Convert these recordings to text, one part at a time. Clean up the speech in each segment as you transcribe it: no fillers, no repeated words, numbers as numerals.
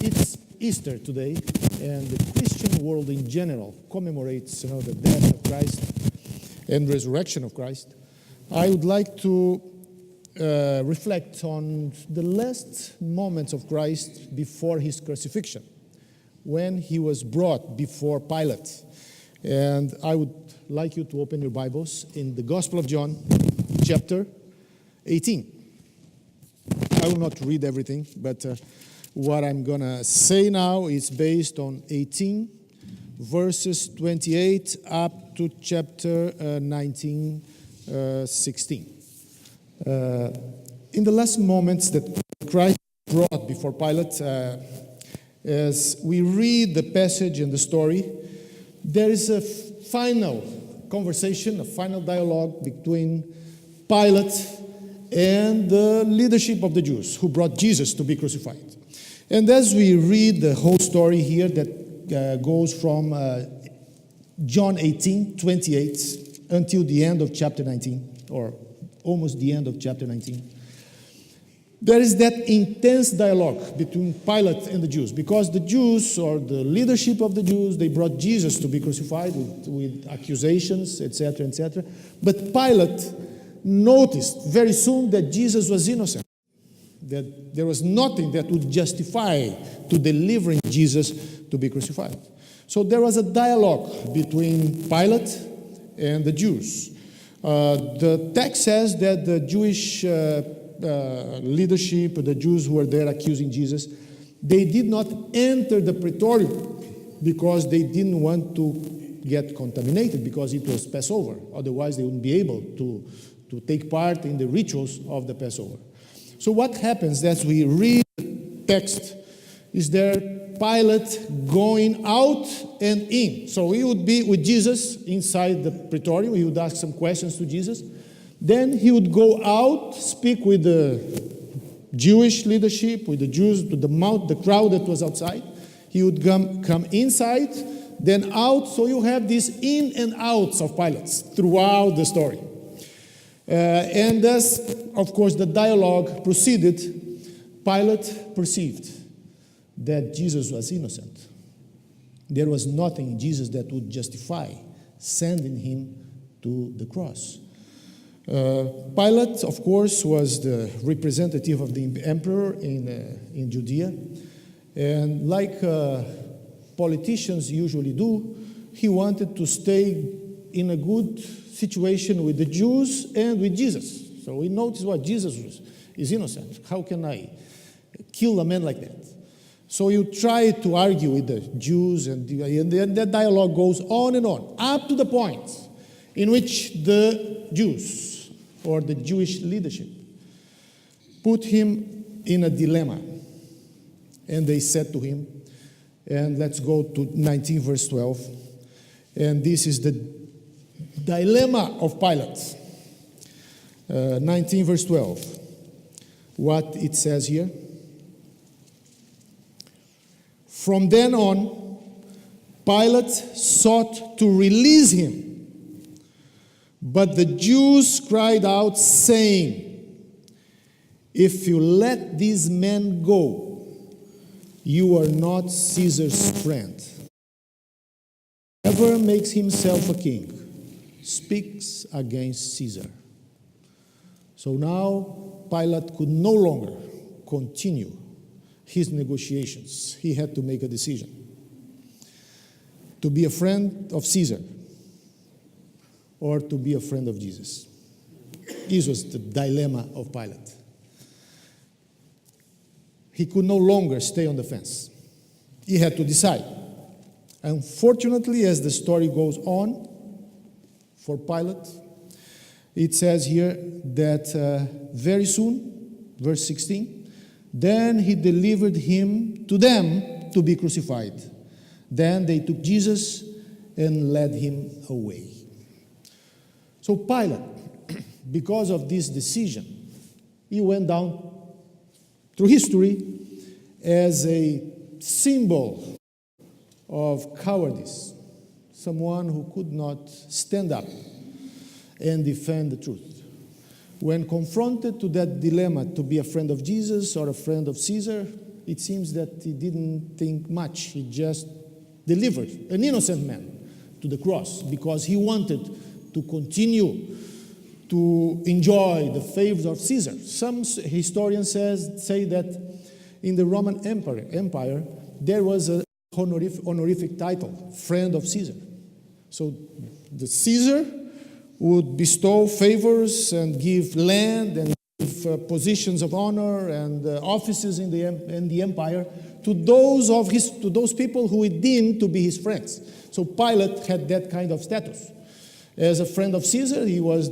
It's Easter today, and the Christian world in general commemorates, the death of Christ and resurrection of Christ. I would like to reflect on the last moments of Christ before his crucifixion, when he was brought before Pilate. And I would like you to open your Bibles in the Gospel of John, chapter 18. I will not read everything, but what I'm going to say now is based on 18, verses 28 up to chapter 19, 16. In the last moments that Christ brought before Pilate, as we read the passage and the story, there is a final conversation, a final dialogue between Pilate and the leadership of the Jews who brought Jesus to be crucified. And as we read the whole story here that goes from John 18, 28 until the end of chapter 19, or almost the end of chapter 19, there is that intense dialogue between Pilate and the Jews, because the Jews, or the leadership of the Jews, they brought Jesus to be crucified with accusations, etc., etc. But Pilate noticed very soon that Jesus was innocent, that there was nothing that would justify to delivering Jesus to be crucified. So there was a dialogue between Pilate and the Jews. The text says that the Jewish leadership, the Jews who were there accusing Jesus, they did not enter the praetorium because they didn't want to get contaminated, because it was Passover. Otherwise, they wouldn't be able to take part in the rituals of the Passover. So what happens as we read the text is there Pilate going out and in. So he would be with Jesus inside the praetorium. He would ask some questions to Jesus. Then he would go out, speak with the Jewish leadership, with the Jews, to the crowd that was outside. He would come inside, then out. So you have these in and outs of Pilate throughout the story. And as, of course, the dialogue proceeded, Pilate perceived that Jesus was innocent. There was nothing in Jesus that would justify sending him to the cross. Pilate, of course, was the representative of the emperor in Judea. And like politicians usually do, he wanted to stay in a good situation with the Jews and with Jesus. So we notice what Jesus is innocent. How can I kill a man like that? So you try to argue with the Jews, and that dialogue goes on and on, up to the point in which the Jews, or the Jewish leadership, put him in a dilemma. And they said to him, and let's go to 19 verse 12, and this is the dilemma of Pilate. 19 verse 12. What it says here. From then on, Pilate sought to release him. But the Jews cried out, saying, "If you let these men go, you are not Caesar's friend. Whoever makes himself a king speaks against Caesar." So now Pilate could no longer continue his negotiations. He had to make a decision: to be a friend of Caesar or to be a friend of Jesus. This was the dilemma of Pilate. He could no longer stay on the fence. He had to decide. Unfortunately, as the story goes on, for Pilate, it says here that very soon, verse 16, then he delivered him to them to be crucified. Then they took Jesus and led him away. So Pilate, because of this decision, he went down through history as a symbol of cowardice, someone who could not stand up and defend the truth. When confronted to that dilemma to be a friend of Jesus or a friend of Caesar, it seems that he didn't think much. He just delivered an innocent man to the cross because he wanted to continue to enjoy the favors of Caesar. Some historians say that in the Roman Empire there was a honorific title, friend of Caesar. So the Caesar would bestow favors and give land and give positions of honor and offices in the empire to those people who he deemed to be his friends. So Pilate had that kind of status. As a friend of Caesar, he was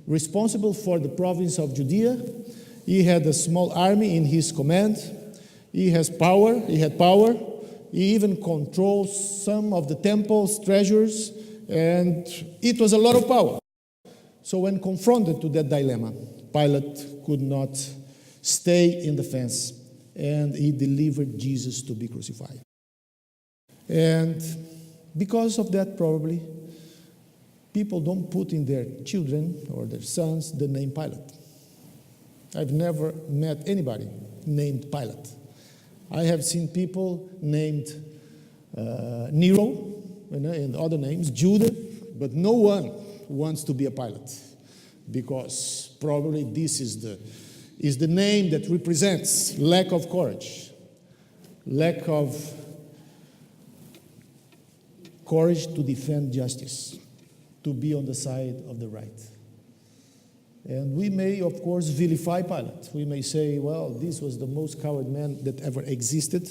responsible for the province of Judea. He had a small army in his command. He had power. He even controls some of the temple's treasures, and it was a lot of power. So when confronted to that dilemma, Pilate could not stay in the fence, and he delivered Jesus to be crucified. And because of that, probably, people don't put in their children or their sons the name Pilate. I've never met anybody named Pilate. I have seen people named Nero, and other names, Judah, but no one wants to be a Pilate, because probably this is the name that represents lack of courage to defend justice, to be on the side of the right. And we may, of course, vilify Pilate. We may say, well, this was the most coward man that ever existed.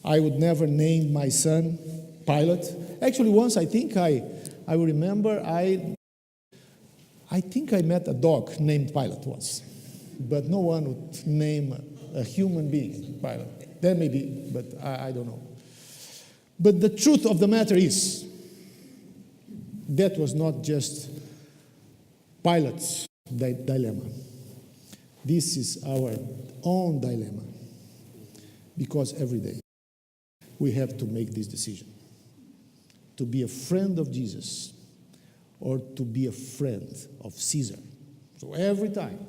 I would never name my son Pilate. Actually, once I think I remember, I think I met a dog named Pilate once. But no one would name a human being Pilate. That may be, but I don't know. But the truth of the matter is, that was not just Pilate's dilemma. This is our own dilemma, because every day we have to make this decision: to be a friend of Jesus or to be a friend of Caesar. So every time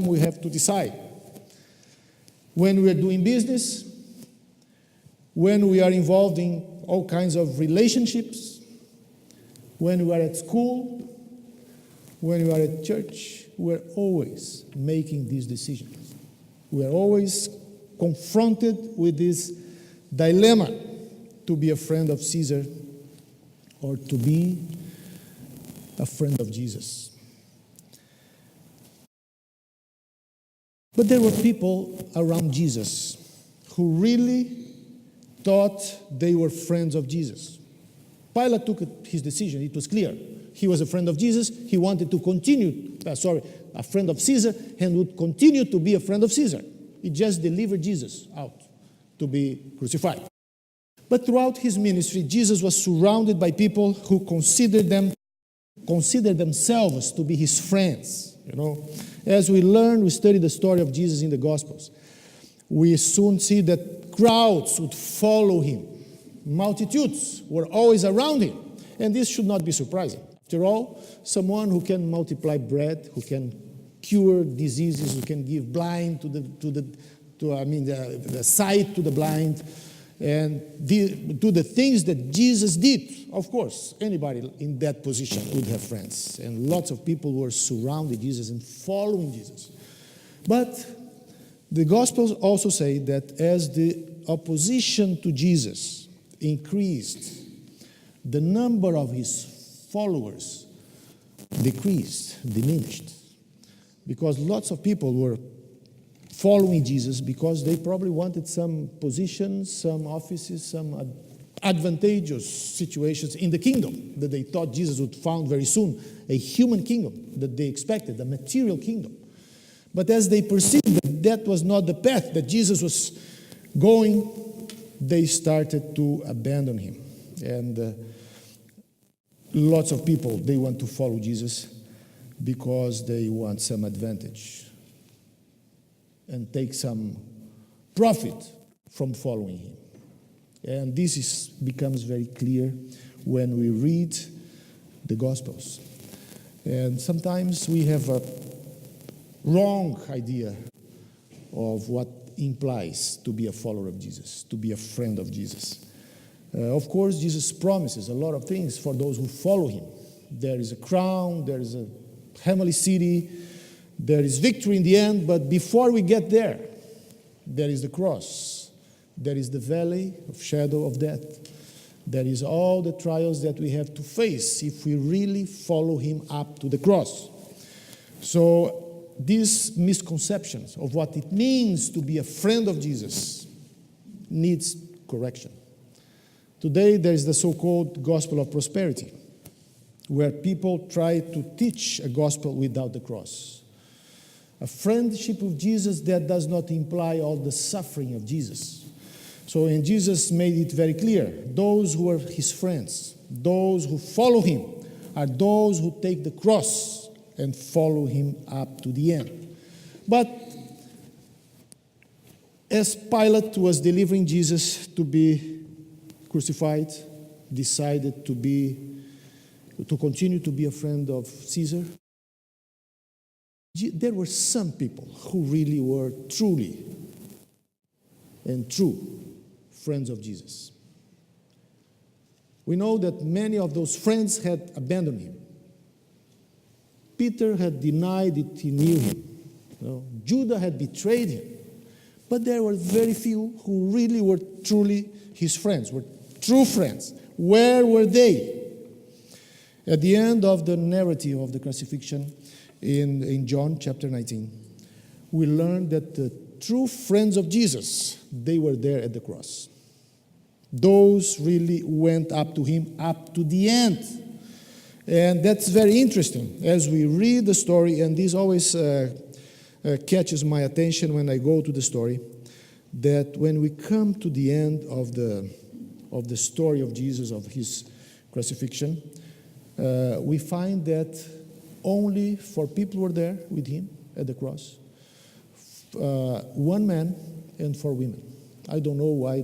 we have to decide. When we are doing business, when we are involved in all kinds of relationships, when we are at school, when we are at church, we're always making these decisions. We are always confronted with this dilemma: to be a friend of Caesar or to be a friend of Jesus. But there were people around Jesus who really thought they were friends of Jesus. Pilate took his decision. It was clear. He was a friend of Jesus. He wanted to continue, a friend of Caesar, and would continue to be a friend of Caesar. He just delivered Jesus out to be crucified. But throughout his ministry, Jesus was surrounded by people who considered themselves to be his friends. As we study the story of Jesus in the Gospels, we soon see that crowds would follow him. Multitudes were always around him, and this should not be surprising. After all, someone who can multiply bread, who can cure diseases, who can give blind the sight to the blind, and do the things that Jesus did. Of course, anybody in that position would have friends, and lots of people were surrounding Jesus and following Jesus. But the Gospels also say that as the opposition to Jesus increased, the number of his followers diminished, because lots of people were following Jesus because they probably wanted some positions, some offices, some advantageous situations in the kingdom that they thought Jesus would found very soon, a human kingdom that they expected, a material kingdom. But as they perceived that was not the path that Jesus was going, they started to abandon him. And lots of people, they want to follow Jesus because they want some advantage and take some profit from following him. And this becomes very clear when we read the Gospels. And sometimes we have a wrong idea of what implies to be a follower of Jesus, to be a friend of Jesus. Of course, Jesus promises a lot of things for those who follow him. There is a crown, there is a heavenly city, there is victory in the end, but before we get there, there is the cross. There is the valley of shadow of death. There is all the trials that we have to face if we really follow him up to the cross. So these misconceptions of what it means to be a friend of Jesus needs correction. Today there is the so-called gospel of prosperity, where people try to teach a gospel without the cross. A friendship with Jesus that does not imply all the suffering of Jesus. So, and Jesus made it very clear, those who are his friends, those who follow him, are those who take the cross and follow him up to the end. But as Pilate was delivering Jesus to be crucified, decided to continue to be a friend of Caesar, there were some people who really were truly and true friends of Jesus. We know that many of those friends had abandoned him. Peter had denied that he knew him. Judah had betrayed him. But there were very few who really were truly his friends, were true friends. Where were they? At the end of the narrative of the crucifixion in John chapter 19, we learn that the true friends of Jesus, they were there at the cross. Those really went up to him, up to the end. And that's very interesting as we read the story, and this always catches my attention when I go to the story, that when we come to the end of the story of Jesus, of his crucifixion, we find that only 4 people were there with him at the cross. 1 man and 4 women. I don't know why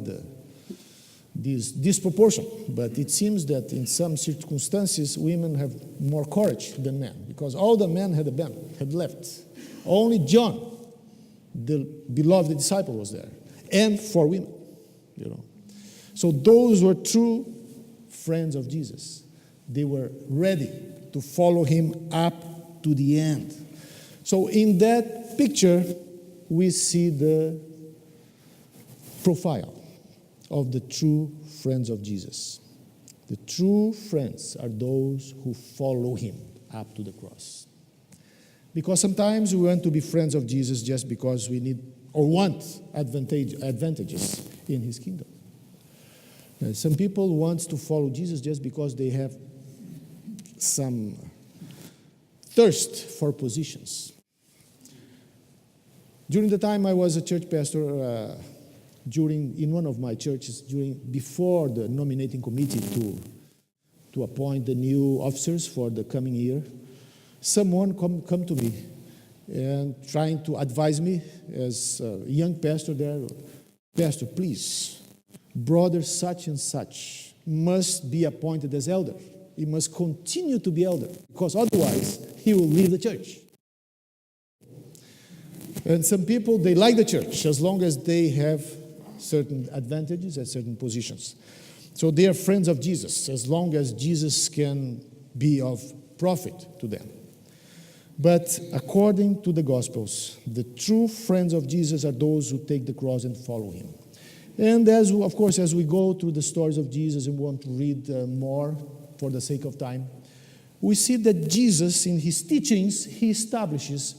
this disproportion, but it seems that in some circumstances women have more courage than men, because all the men had left. Only John, the beloved disciple, was there, and 4 women. So those were true friends of Jesus. They were ready to follow him up to the end. So in that picture, we see the profile of the true friends of Jesus. The true friends are those who follow him up to the cross. Because sometimes we want to be friends of Jesus just because we need or want advantages in his kingdom. Some people want to follow Jesus just because they have some thirst for positions. During the time I was a church pastor, in one of my churches, before the nominating committee to appoint the new officers for the coming year, someone come to me and trying to advise me as a young pastor there, Pastor, please, brother such and such must be appointed as elder. He must continue to be elder, because otherwise he will leave the church. And some people, they like the church as long as they have certain advantages and certain positions. So they are friends of Jesus as long as Jesus can be of profit to them. But according to the Gospels, the true friends of Jesus are those who take the cross and follow him. And as we go through the stories of Jesus and want to read more for the sake of time, we see that Jesus, in his teachings, he establishes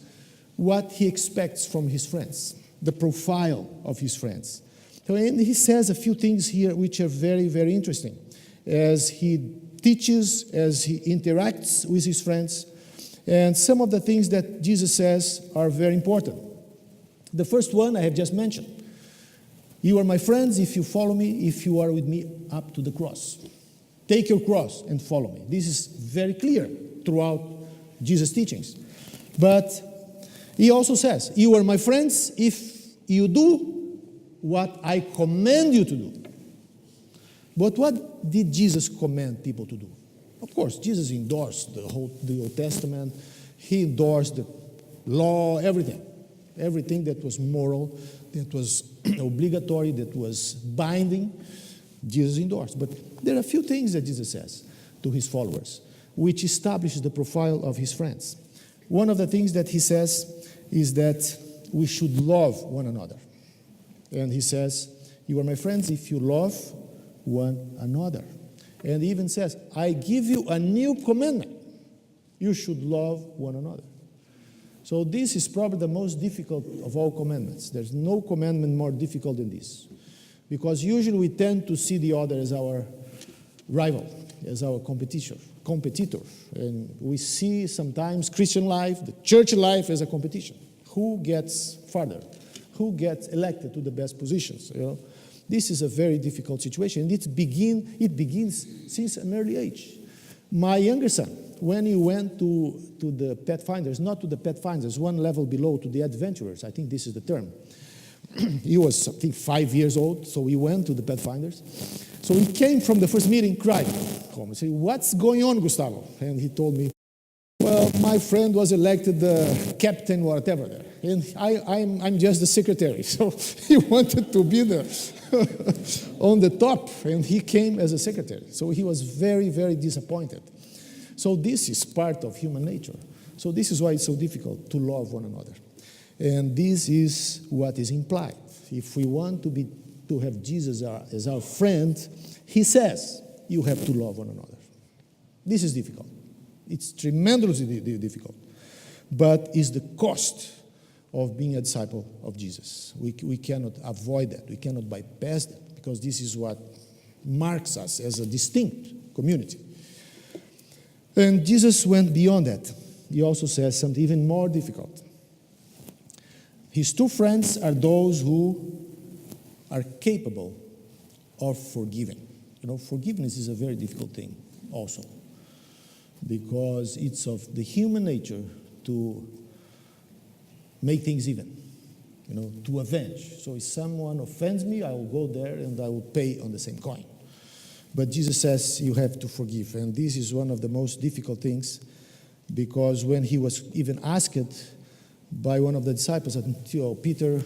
what he expects from his friends, the profile of his friends. And he says a few things here which are very, very interesting as he teaches, as he interacts with his friends. And some of the things that Jesus says are very important. The first one I have just mentioned. You are my friends if you follow me, if you are with me up to the cross. Take your cross and follow me. This is very clear throughout Jesus' teachings. But he also says, you are my friends if you do what I command you to do. But what did Jesus command people to do? Of course, Jesus endorsed the Old Testament. He endorsed the law, everything. Everything that was moral, that was obligatory, that was binding, Jesus endorsed. But there are a few things that Jesus says to his followers, which establishes the profile of his friends. One of the things that he says is that we should love one another. And he says, you are my friends if you love one another. And he even says, I give you a new commandment. You should love one another. So this is probably the most difficult of all commandments. There's no commandment more difficult than this. Because usually we tend to see the other as our rival, as our competitor. And we see sometimes Christian life, the church life as a competition. Who gets farther? Who gets elected to the best positions? You know? This is a very difficult situation. And it begins since an early age. My younger son, when he went to the Pathfinders, not to the Pathfinders, one level below, to the Adventurers, I think this is the term. He was, I think, 5 years old, so he went to the Pathfinders. So he came from the first meeting crying home and said, what's going on, Gustavo? And he told me, well, my friend was elected the captain, whatever there. And I'm just the secretary. So he wanted to be on the top, and he came as a secretary. So he was very, very disappointed. So this is part of human nature. So this is why it's so difficult to love one another. And this is what is implied. If we want to have Jesus as our friend, he says, you have to love one another. This is difficult. It's tremendously difficult. But it's the cost of being a disciple of Jesus. We cannot avoid that. We cannot bypass that, because this is what marks us as a distinct community. And Jesus went beyond that. He also says something even more difficult. His two friends are those who are capable of forgiving. You know, forgiveness is a very difficult thing also, because it's of the human nature to make things even, you know, to avenge. So if someone offends me, I will go there and I will pay on the same coin. But Jesus says you have to forgive. And this is one of the most difficult things, because when he was even asked by one of the disciples, Peter,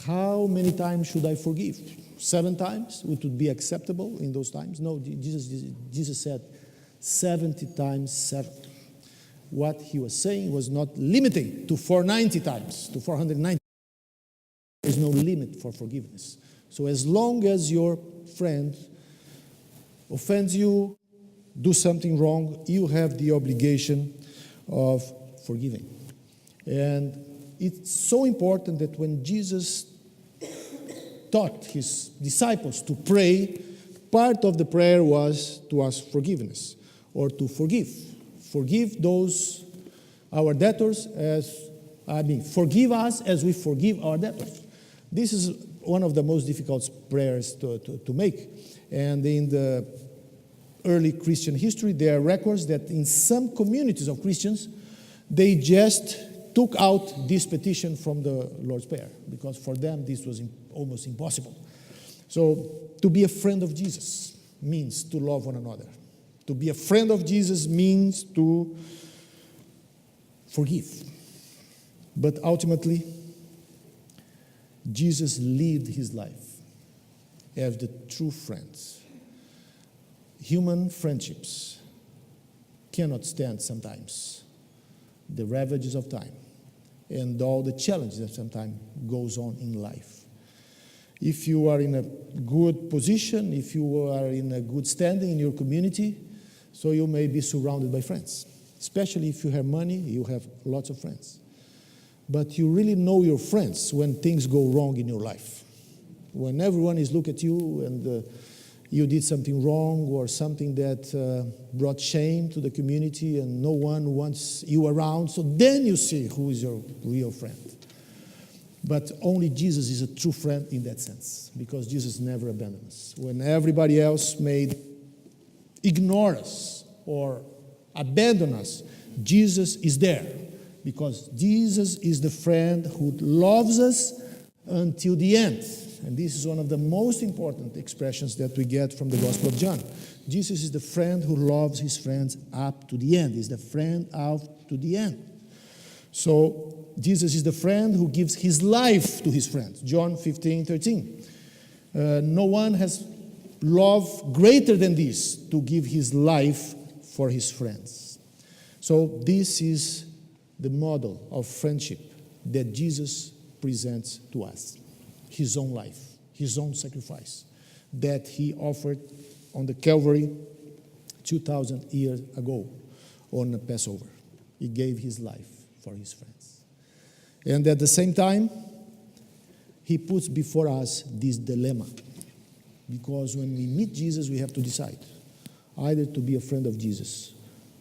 how many times should I forgive? 7 times? It would be acceptable in those times? No, Jesus said 70 times 7. What he was saying was not limiting to 490 times, to 490. There's no limit for forgiveness. So as long as your friend offends you, do something wrong, you have the obligation of forgiving. And it's so important that when Jesus taught his disciples to pray, part of the prayer was to ask forgiveness, or to forgive. Forgive those, our debtors, forgive us as we forgive our debtors. This is one of the most difficult prayers to make. And in the early Christian history, there are records that in some communities of Christians, they just took out this petition from the Lord's Prayer, because for them this was almost impossible. So to be a friend of Jesus means to love one another. To be a friend of Jesus means to forgive. But ultimately, Jesus lived his life as the true friend. Human friendships cannot stand sometimes the ravages of time and all the challenges that sometimes goes on in life. If you are in a good position, if you are in a good standing in your community, so you may be surrounded by friends. Especially if you have money, you have lots of friends. But you really know your friends when things go wrong in your life. When everyone is looking at you and you did something wrong, or something that brought shame to the community and no one wants you around, so then you see who is your real friend. But only Jesus is a true friend in that sense, because Jesus never abandoned us. When everybody else may ignore us or abandon us, Jesus is there, because Jesus is the friend who loves us until the end. And this is one of the most important expressions that we get from the Gospel of John. Jesus is the friend who loves his friends up to the end. He's the friend out to the end. So Jesus is the friend who gives his life to his friends. John 15:13. No one has love greater than this, to give his life for his friends. So this is the model of friendship that Jesus presents to us. His own life, his own sacrifice that he offered on the Calvary 2,000 years ago on the Passover. He gave his life for his friends. And at the same time, he puts before us this dilemma. Because when we meet Jesus, we have to decide either to be a friend of Jesus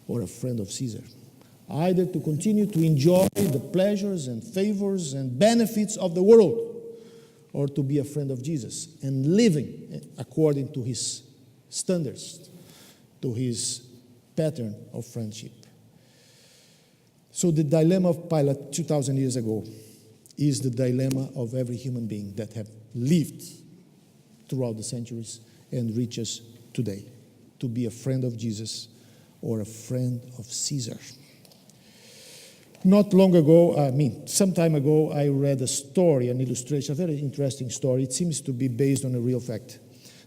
or a friend of Caesar. Either to continue to enjoy the pleasures and favors and benefits of the world, or to be a friend of Jesus and living according to his standards, to his pattern of friendship. So the dilemma of Pilate 2,000 years ago is the dilemma of every human being that have lived throughout the centuries and reaches today, to be a friend of Jesus or a friend of Caesar. Not long ago, some time ago, I read a story, an illustration, a very interesting story. It seems to be based on a real fact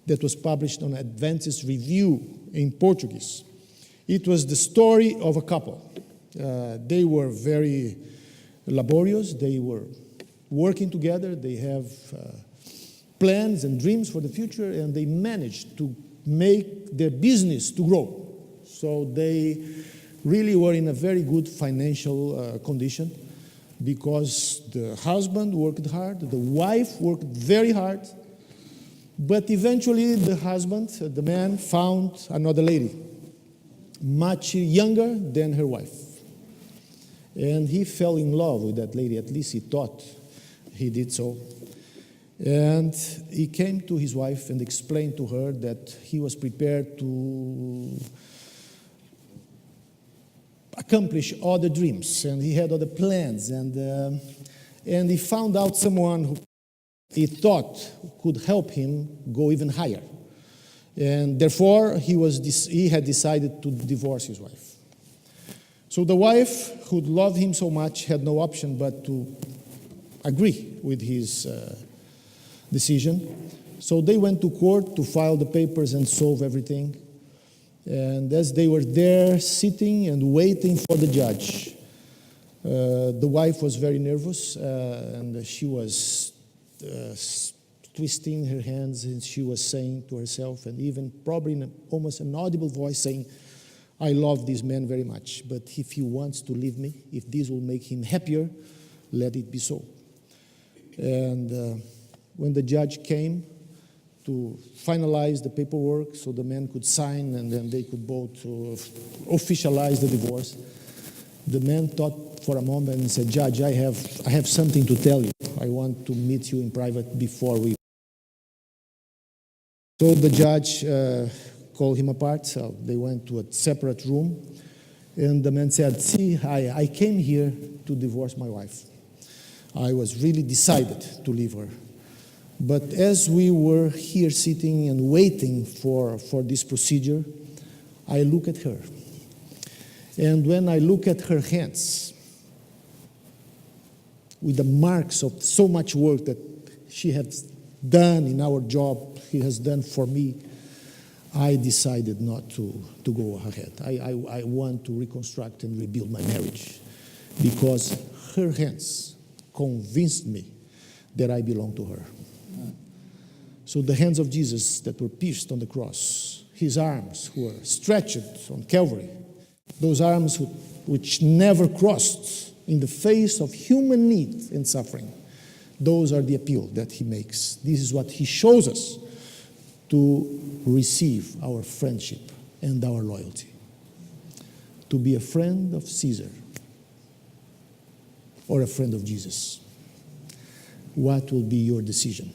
that was published on Adventist Review in Portuguese. It was the story of a couple. They were very laborious. They were working together. They have plans and dreams for the future, and they managed to make their business to grow. So they really were in a very good financial condition, because the husband worked hard, the wife worked very hard, but eventually the husband, the man, found another lady, much younger than her wife. And he fell in love with that lady, at least he thought he did so. And he came to his wife and explained to her that he was prepared to accomplish other dreams, and he had other plans, and he found out someone who he thought could help him go even higher. And therefore, he had decided to divorce his wife. So the wife, who loved him so much, had no option but to agree with his decision. So they went to court to file the papers and solve everything. And as they were there sitting and waiting for the judge, the wife was very nervous, and she was twisting her hands, and she was saying to herself, and even probably in almost an audible voice, saying, "I love this man very much, but if he wants to leave me, if this will make him happier, let it be so." And when the judge came to finalize the paperwork so the man could sign and then they could both officialize the divorce, the man thought for a moment and said, "Judge, I have something to tell you. I want to meet you in private before we..." So the judge called him apart. So they went to a separate room, and the man said, "See, I came here to divorce my wife. I was really decided to leave her. But as we were here sitting and waiting for this procedure, I look at her. And when I look at her hands, with the marks of so much work that she has done in our job, she has done for me, I decided not to go ahead. I want to reconstruct and rebuild my marriage, because her hands convinced me that I belong to her." So the hands of Jesus that were pierced on the cross, his arms who were stretched on Calvary, those arms which never crossed in the face of human need and suffering, those are the appeal that he makes. This is what he shows us to receive our friendship and our loyalty. To be a friend of Caesar or a friend of Jesus. What will be your decision?